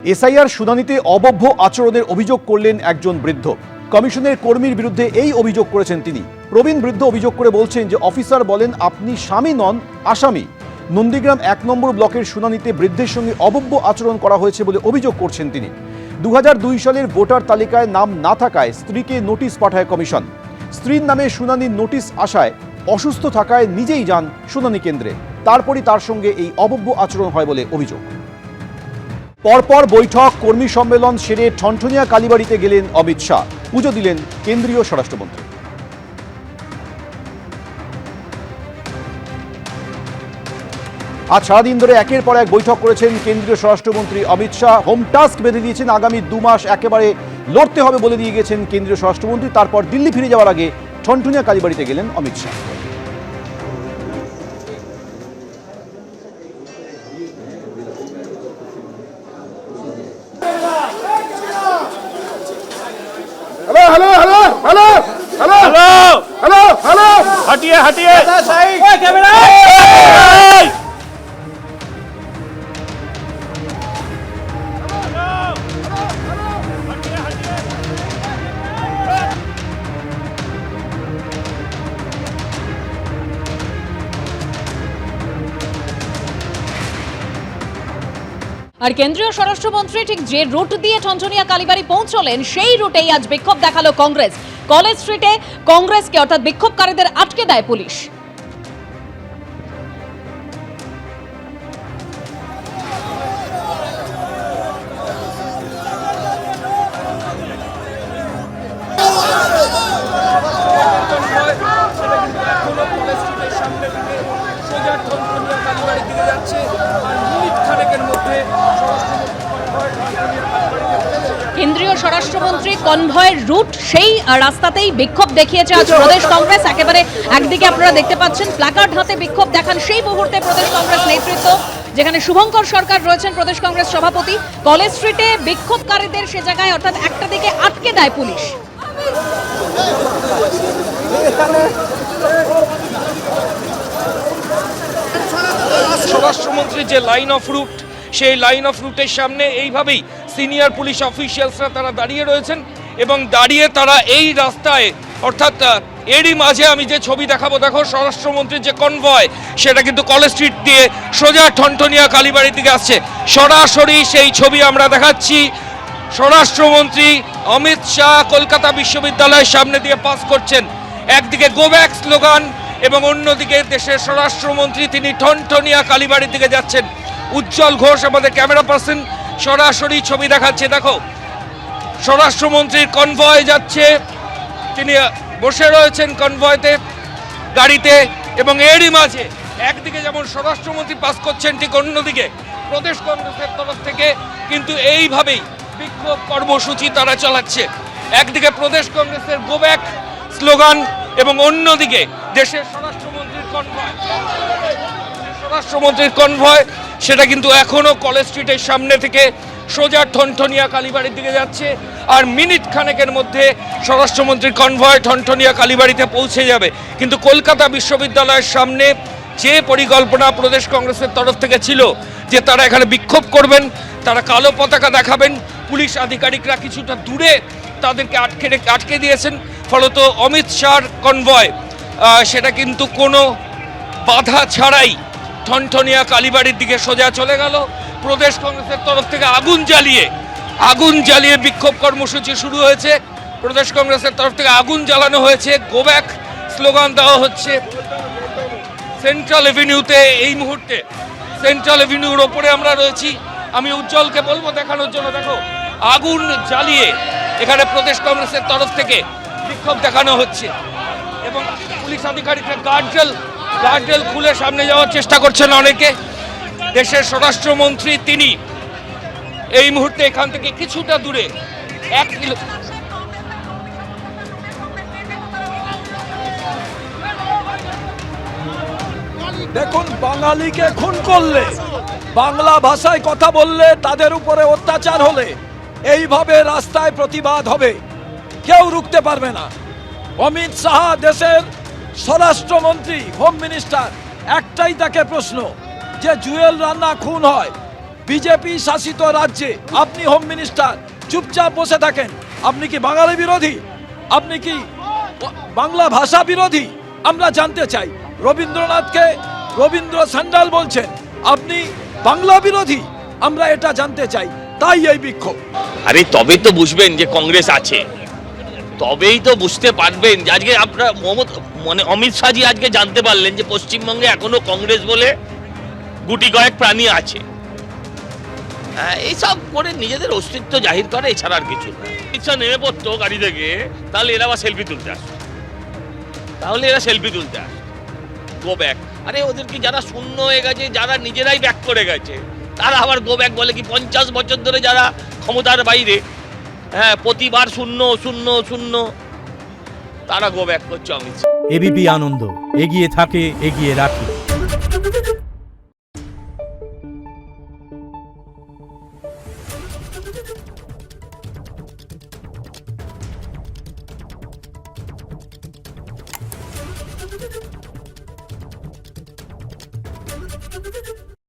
SIR শুনানিতে অবৈধ আচরণের অভিযোগ করলেন একজন বৃদ্ধ। কমিশনের কর্মীর বিরুদ্ধে এই অভিযোগ করেছেন তিনি। প্রবীণ বৃদ্ধ অভিযোগ করে বলছেন যে অফিসার বলেন আপনি স্বামী নন, আসামি। নন্দীগ্রাম ১ নম্বর ব্লকের শুনানিতে বৃদ্ধের সঙ্গে অবৈধ আচরণ করা হয়েছে বলে অভিযোগ করছেন তিনি। ২০০২ সালের ভোটার তালিকায় নাম না থাকায় স্ত্রীকে নোটিশ পাঠায় কমিশন। স্ত্রীর নামে শুনানির নোটিশ আসায় অসুস্থ থাকায় নিজেই যান শুনানি কেন্দ্রে। তারপরই তার সঙ্গে এই অবৈধ আচরণ হয় বলে অভিযোগ। পরপর বৈঠক, কর্মী সম্মেলন সেরে ঠনঠনিয়া কালীবাড়িতে গেলেন অমিত শাহ। পুজো দিলেন কেন্দ্রীয় স্বরাষ্ট্রমন্ত্রী। আজ সারাদিন ধরে একের পর এক বৈঠক করেছেন কেন্দ্রীয় স্বরাষ্ট্রমন্ত্রী অমিত শাহ। হোম টাস্ক বেঁধে দিয়েছেন, আগামী ২ মাস একেবারে লড়তে হবে বলে দিয়ে গেছেন কেন্দ্রীয় স্বরাষ্ট্রমন্ত্রী। তারপর দিল্লি ফিরে যাওয়ার আগে ঠনঠনিয়া কালীবাড়িতে গেলেন Amit Shah. Hello hello hello hello hello hello hello हटिए हटिए कैमरा। আর কেন্দ্রীয় স্বরাষ্ট্রমন্ত্রী ঠিক যে রুট দিয়ে ঠনঠনিয়া কালীবাড়ি পৌঁছলেন সেই রুটেই আজ বিক্ষোভ দেখালো কংগ্রেস। কলেজ স্ট্রিটে কংগ্রেসকে অর্থাৎ বিক্ষোভকারীদের আটকে দেয় পুলিশ। কেন্দ্রীয় স্বরাষ্ট্রমন্ত্রী কনভয়ের রুট সেই রাস্তাতেই বিক্ষোভ দেখিয়েছে আজ প্রদেশ কংগ্রেস। একেবারে একদিকে আপনারা দেখতে পাচ্ছেন প্ল্যাকার্ড হাতে বিক্ষোভ দেখান সেই মুহূর্তে প্রদেশ কংগ্রেস নেতৃত্ব, যেখানে শুভঙ্কর সরকার রয়েছেন প্রদেশ কংগ্রেস সভাপতি। কলেজ স্ট্রিটে বিক্ষোভকারীদের সে জায়গায় অর্থাৎ একটা দিকে আটকে দেয় পুলিশ। স্বরাষ্ট্রমন্ত্রী যে লাইন অফ রুট, সেই লাইন অফ রুটের সামনে এইভাবেই সিনিয়র পুলিশ অফিসিয়ালসরা তারা দাঁড়িয়ে রয়েছেন এবং দাঁড়িয়ে তারা এই রাস্তায় অর্থাৎ এরই মাঝে আমি যে ছবি দেখাবো, দেখো স্বরাষ্ট্রমন্ত্রীর যে কনভয় সেটা কিন্তু কলেজ স্ট্রিট দিয়ে সোজা ঠনঠনিয়া কালীবাড়ির দিকে আসছে। সরাসরি সেই ছবি আমরা দেখাচ্ছি। স্বরাষ্ট্রমন্ত্রী অমিত শাহ কলকাতা বিশ্ববিদ্যালয়ের সামনে দিয়ে পাস করছেন। একদিকে গো ব্যাক স্লোগান এবং অন্যদিকে দেশের স্বরাষ্ট্রমন্ত্রী তিনি ঠনঠনিয়া কালীবাড়ির দিকে যাচ্ছেন। উজ্জ্বল ঘোষ আমাদের ক্যামেরা পার্সন সরাসরি ছবি দেখাচ্ছে। দেখো স্বরাষ্ট্রমন্ত্রীর কনভয় যাচ্ছে, তিনি বসে রয়েছেন কনভয়তে গাড়িতে এবং এরই মাঝে একদিকে যেমন স্বরাষ্ট্রমন্ত্রী পাস করছেন, ঠিক অন্যদিকে প্রদেশ কংগ্রেসের তরফ থেকে কিন্তু এইভাবেই বিক্ষোভ কর্মসূচি তারা চালাচ্ছে। একদিকে প্রদেশ কংগ্রেসের গো ব্যাক স্লোগান এবং অন্যদিকে দেশের স্বরাষ্ট্রমন্ত্রীর কনভয় সেটা কিন্তু এখনো কলেজ স্ট্রিটের সামনে থেকে সোজা ঠনঠনিয়া কালীবাড়ির দিকে যাচ্ছে। আর মিনিট খানেকের মধ্যে স্বরাষ্ট্রমন্ত্রীর কনভয় ঠনঠনিয়া কালীবাড়িতে পৌঁছে যাবে। কিন্তু কলকাতা বিশ্ববিদ্যালয়ের সামনে যে পরিকল্পনা প্রদেশ কংগ্রেসের তরফ থেকে ছিল যে তারা এখানে বিক্ষোভ করবেন, তারা কালো পতাকা দেখাবেন, পুলিশ আধিকারিকরা কিছুটা দূরে তাদেরকে আটকে দিয়েছেন। ফলত অমিত শাহর কনভয় সেটা কিন্তু কোনো বাধা ছাড়াই ঠনঠনিয়া কালীবাড়ির দিকে সোজা চলে গেল। প্রদেশ কংগ্রেসের তরফ থেকে আগুন জ্বালিয়ে বিক্ষোভ কর্মসূচি শুরু হয়েছে। প্রদেশ কংগ্রেসের তরফ থেকে আগুন জ্বালানো হয়েছে, গো ব্যাক স্লোগান দেওয়া হচ্ছে। সেন্ট্রাল এভিনিউতে এই মুহূর্তে সেন্ট্রাল এভিনিউর ওপরে আমরা রয়েছি। আমি উজ্জ্বলকে বলবো দেখানোর জন্য। দেখো আগুন জ্বালিয়ে এখানে প্রদেশ কংগ্রেসের তরফ থেকে বিক্ষোভ দেখানো হচ্ছে এবং পুলিশ আধিকারিকরা গার্ডরেল খুলে সামনে যাওয়ার চেষ্টা করছেন অনেকে। দেশের স্বরাষ্ট্রমন্ত্রী তিনি এই মুহূর্তে এখান থেকে কিছুটা দূরে 1 কিলো। দেখুন, বাঙালিকে খুন করলে, বাংলা ভাষায় কথা বললে, তাদের উপরে অত্যাচার হলে এইভাবে রাস্তায় প্রতিবাদ হবে, কেউ রুখতে পারবে না। অমিত শাহ দেশের স্বরাষ্ট্রমন্ত্রী, হোম মিনিস্টার, একটাই তাকে প্রশ্ন যে জুয়েল রানা খুন হয়, বিজেপি শাসিত রাজ্যে আপনি হোম মিনিস্টার, চুপচাপ বসে থাকেন। আপনি কি বাঙালি বিরোধী? আপনি কি বাংলা ভাষা বিরোধী? আমরা জানতে চাই। রবীন্দ্রনাথকে রবীন্দ্র সান্যাল বলছেন, আপনি বাংলা বিরোধী? আমরা এটা জানতে চাই, তাই এই বিক্ষোভ। আরে তবেই তো বুঝবেন যে কংগ্রেস আছে, তবেই তো বুঝতে পারবেন যে আজকে আপনার অমিত শাহজি আজকে জানতে পারলেন যে পশ্চিমবঙ্গে এখনো কংগ্রেস বলে গুটি কয়েক প্রাণী আছে। হ্যাঁ, এইসব করে নিজেদের অস্তিত্ব জাহির করে, এছাড়া আর কিছু না। ইচ্ছা নেমে পড়তো গাড়ি থেকে, তাহলে এরা আবার সেলফি তুলতে আসতো, গো ব্যাক। আরে ওদেরকে যারা শূন্য হয়ে গেছে, যারা নিজেরাই ব্যাক করে গেছে, তারা আবার গো ব্যাক বলে কি? 50 বছর ধরে যারা ক্ষমতার বাইরে, হ্যাঁ, প্রতিবার শূন্য শূন্য শূন্য, তারা গো ব্যাক করছে অমিত শাহ। এবিপি আনন্দ, এগিয়ে থাকে, এগিয়ে রাখে।